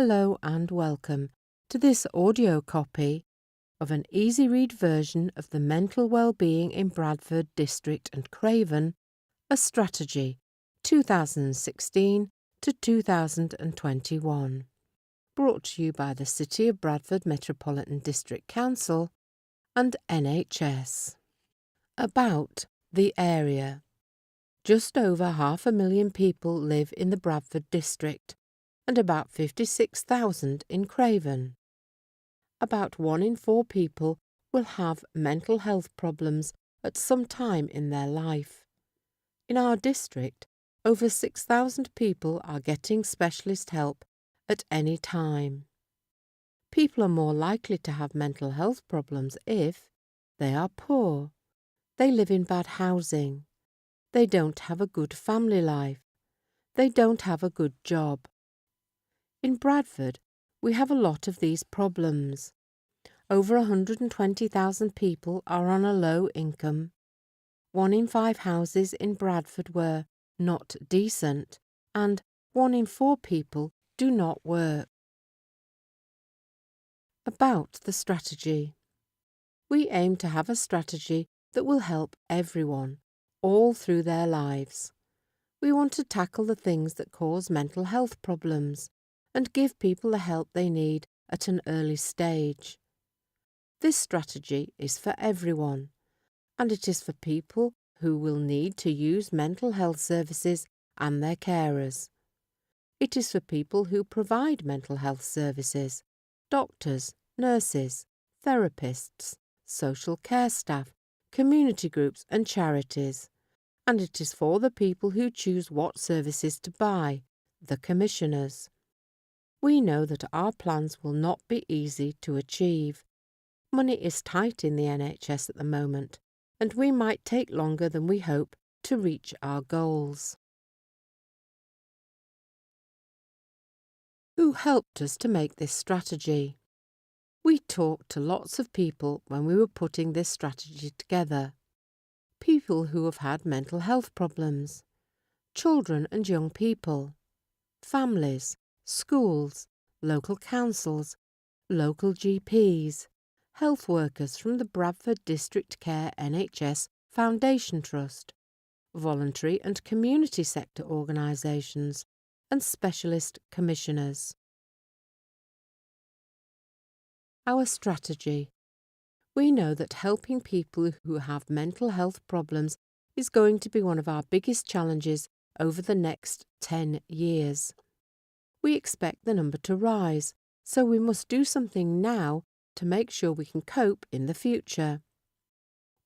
Hello and welcome to this audio copy of an easy-read version of the Mental Wellbeing in Bradford District and Craven, a Strategy 2016 to 2021, brought to you by the City of Bradford Metropolitan District Council and NHS. About the area. Just over 500,000 people live in the Bradford District, and about 56,000 in Craven. About 1 in 4 people will have mental health problems at some time in their life. In our district, over 6,000 people are getting specialist help at any time. People are more likely to have mental health problems if they are poor, they live in bad housing, they don't have a good family life, they don't have a good job. In Bradford, we have a lot of these problems. Over 120,000 people are on a low income. 1 in 5 houses in Bradford were not decent, and 1 in 4 people do not work. About the strategy. We aim to have a strategy that will help everyone, all through their lives. We want to tackle the things that cause mental health problems and give people the help they need at an early stage. This strategy is for everyone, and it is for people who will need to use mental health services and their carers. It is for people who provide mental health services, doctors, nurses, therapists, social care staff, community groups and charities. And it is for the people who choose what services to buy, the commissioners. We know that our plans will not be easy to achieve. Money is tight in the NHS at the moment, and we might take longer than we hope to reach our goals. Who helped us to make this strategy? We talked to lots of people when we were putting this strategy together. People who have had mental health problems, children and young people, families, schools, local councils, local GPs, health workers from the Bradford District Care NHS Foundation Trust, voluntary and community sector organisations, and specialist commissioners. Our strategy. We know that helping people who have mental health problems is going to be one of our biggest challenges over the next 10 years. We expect the number to rise, so we must do something now to make sure we can cope in the future.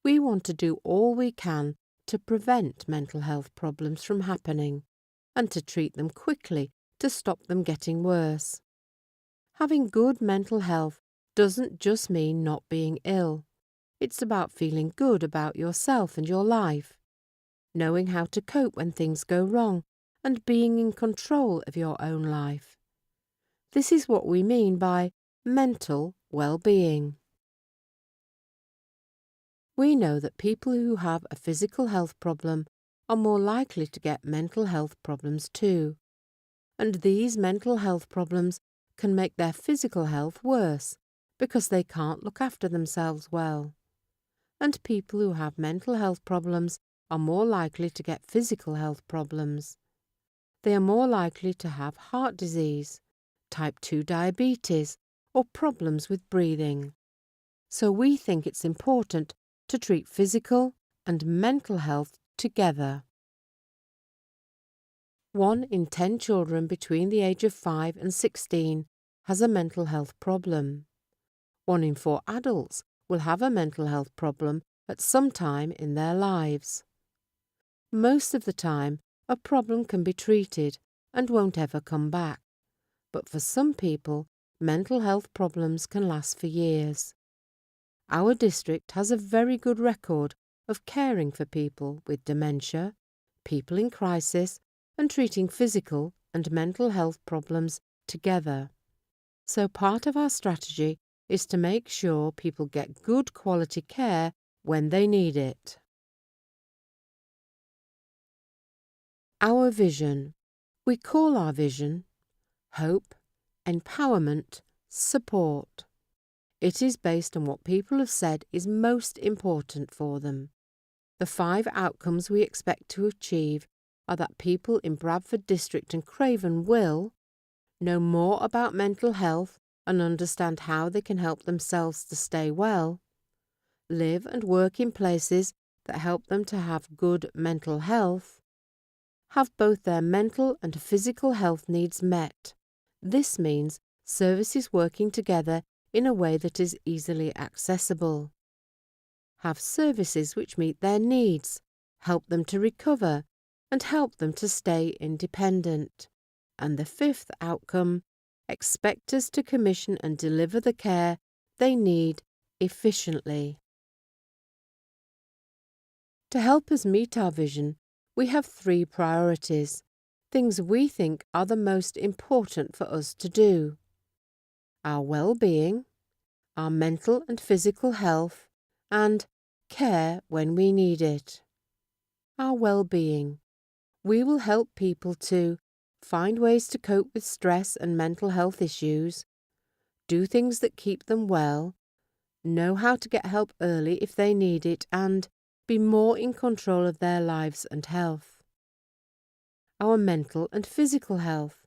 We want to do all we can to prevent mental health problems from happening and to treat them quickly to stop them getting worse. Having good mental health doesn't just mean not being ill. It's about feeling good about yourself and your life, knowing how to cope when things go wrong, and being in control of your own life. This is what we mean by mental well-being. We know that people who have a physical health problem are more likely to get mental health problems too, and these mental health problems can make their physical health worse because they can't look after themselves well. And people who have mental health problems are more likely to get physical health problems. They are more likely to have heart disease, type 2 diabetes, or problems with breathing. So we think it's important to treat physical and mental health together. 1 in 10 children between the age of 5 and 16 has a mental health problem. 1 in 4 adults will have a mental health problem at some time in their lives. Most of the time, a problem can be treated and won't ever come back. But for some people, mental health problems can last for years. Our district has a very good record of caring for people with dementia, people in crisis, and treating physical and mental health problems together. So part of our strategy is to make sure people get good quality care when they need it. Our vision. We call our vision Hope, empowerment, support. It is based on what people have said is most important for them. The 5 outcomes we expect to achieve are that people in Bradford District and Craven will know more about mental health and understand how they can help themselves to stay well, live and work in places that help them to have good mental health, have both their mental and physical health needs met. This means services working together in a way that is easily accessible. Have services which meet their needs, help them to recover, and help them to stay independent. And the 5th outcome, expect us to commission and deliver the care they need efficiently. To help us meet our vision, we have 3 priorities, things we think are the most important for us to do: our well-being, our mental and physical health, and care when we need it. Our well-being. We will help people to find ways to cope with stress and mental health issues, do things that keep them well, know how to get help early if they need it, and be more in control of their lives and health. Our mental and physical health.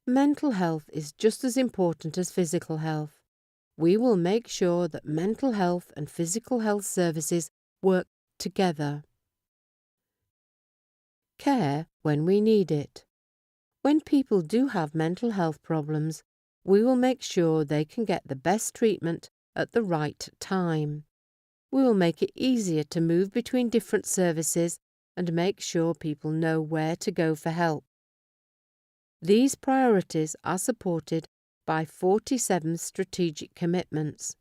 Mental health is just as important as physical health. We will make sure that mental health and physical health services work together. Care when we need it. When people do have mental health problems, we will make sure they can get the best treatment at the right time. We will make it easier to move between different services and make sure people know where to go for help. These priorities are supported by 47 strategic commitments.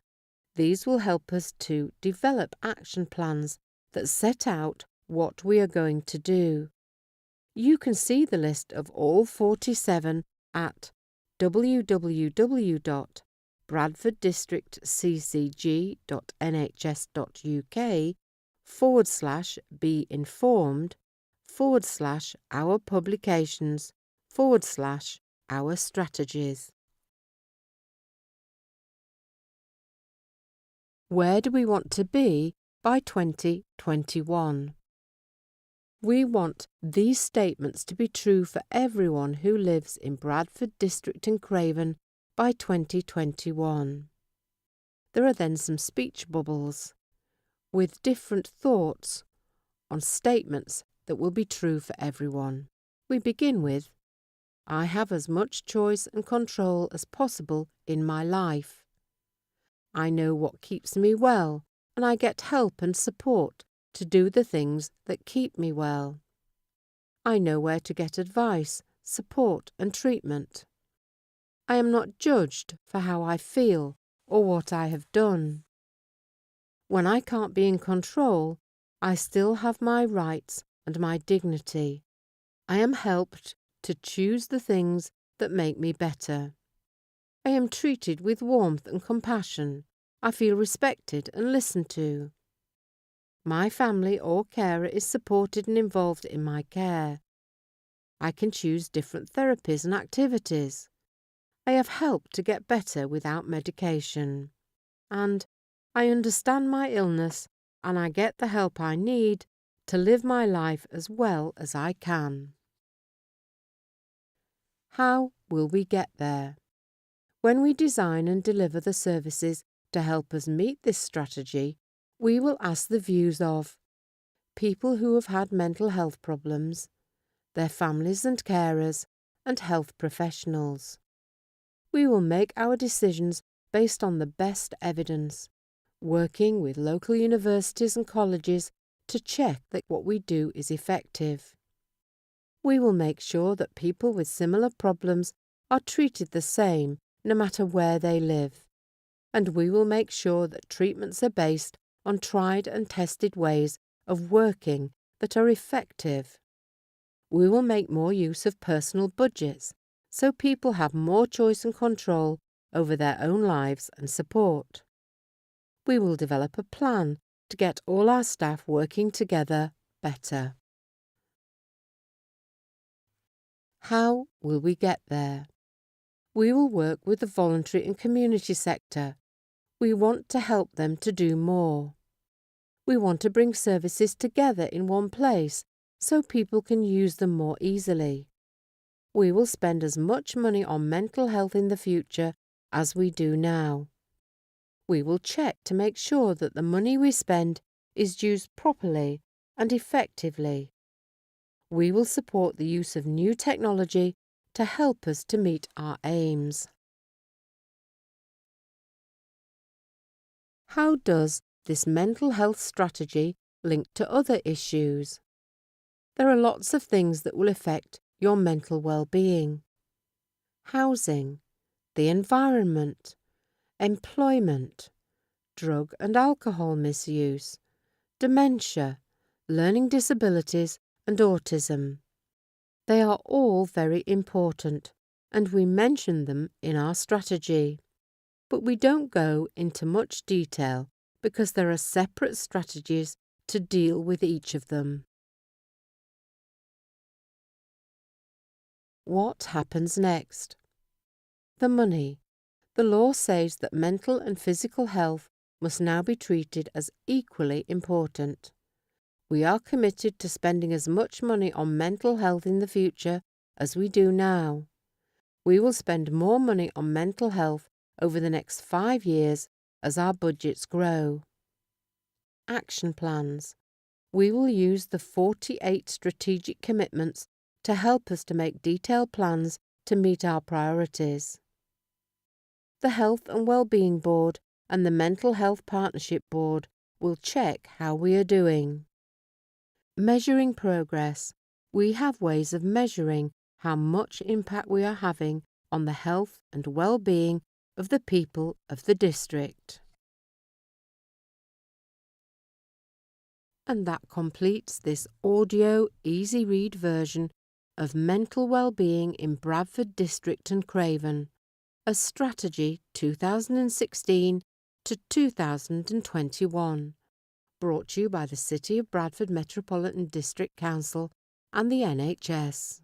These will help us to develop action plans that set out what we are going to do. You can see the list of all 47 at www.bradforddistrictccg.nhs.uk/be-informed/our publications/our strategies. Where do we want to be by 2021? We want these statements to be true for everyone who lives in Bradford District and Craven by 2021. There are then some speech bubbles with different thoughts on statements that will be true for everyone. We begin with, I have as much choice and control as possible in my life. I know what keeps me well, and I get help and support to do the things that keep me well. I know where to get advice, support and treatment. I am not judged for how I feel or what I have done. When I can't be in control, I still have my rights and my dignity. I am helped to choose the things that make me better. I am treated with warmth and compassion. I feel respected and listened to. My family or carer is supported and involved in my care. I can choose different therapies and activities. I have help to get better without medication. And I understand my illness and I get the help I need to live my life as well as I can. How will we get there? When we design and deliver the services to help us meet this strategy, we will ask the views of people who have had mental health problems, their families and carers, and health professionals. We will make our decisions based on the best evidence, working with local universities and colleges to check that what we do is effective. We will make sure that people with similar problems are treated the same no matter where they live, and we will make sure that treatments are based on tried and tested ways of working that are effective. We will make more use of personal budgets so people have more choice and control over their own lives and support. We will develop a plan to get all our staff working together better. How will we get there? We will work with the voluntary and community sector. We want to help them to do more. We want to bring services together in one place so people can use them more easily. We will spend as much money on mental health in the future as we do now. We will check to make sure that the money we spend is used properly and effectively. We will support the use of new technology to help us to meet our aims. How does this mental health strategy link to other issues? There are lots of things that will affect your mental well-being. Housing, the environment, employment, drug and alcohol misuse, dementia, learning disabilities and autism. They are all very important, and we mention them in our strategy. But we don't go into much detail because there are separate strategies to deal with each of them. What happens next? The money. The law says that mental and physical health must now be treated as equally important. We are committed to spending as much money on mental health in the future as we do now. We will spend more money on mental health over the next 5 years as our budgets grow. Action plans. We will use the 48 strategic commitments to help us to make detailed plans to meet our priorities. The Health and Wellbeing Board and the Mental Health Partnership Board will check how we are doing. Measuring progress. We have ways of measuring how much impact we are having on the health and well-being of the people of the district. And that completes this audio easy read version of Mental Wellbeing in Bradford District and Craven, a strategy 2016 to 2021, brought to you by the City of Bradford Metropolitan District Council and the NHS.